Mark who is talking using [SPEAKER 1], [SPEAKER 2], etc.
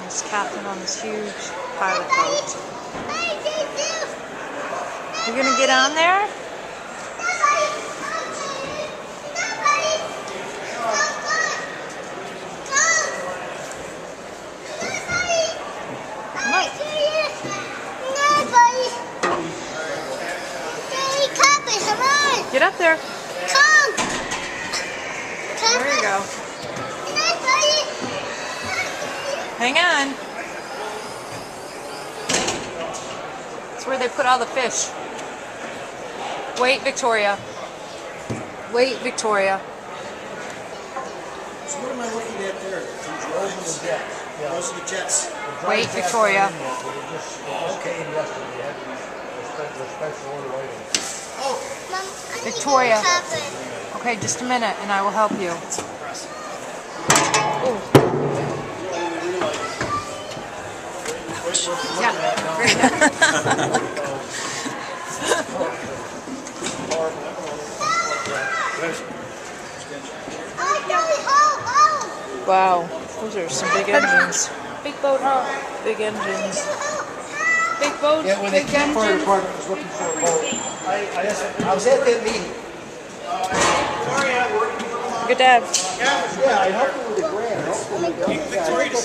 [SPEAKER 1] He's captain on this huge pilot boat. You gonna get on there? Come on. Get up there.
[SPEAKER 2] Come.
[SPEAKER 1] There you go. Hang on. It's where they put all the fish. Wait, Victoria. Wait, Victoria.
[SPEAKER 3] So what am I looking at there? Those are the jets.
[SPEAKER 1] Wait, Victoria.
[SPEAKER 3] Okay.
[SPEAKER 2] Mom,
[SPEAKER 1] Victoria. Okay, just a minute and I will help you. Oh. Yeah. Wow, those are some big engines. Big boat, huh? Big engines. Big boat,
[SPEAKER 3] Yeah, when the
[SPEAKER 1] big
[SPEAKER 3] fire
[SPEAKER 1] engine.
[SPEAKER 3] department was looking for a boat, I was at that meeting.
[SPEAKER 1] Good dad.
[SPEAKER 3] Yeah, I helped him with the grant.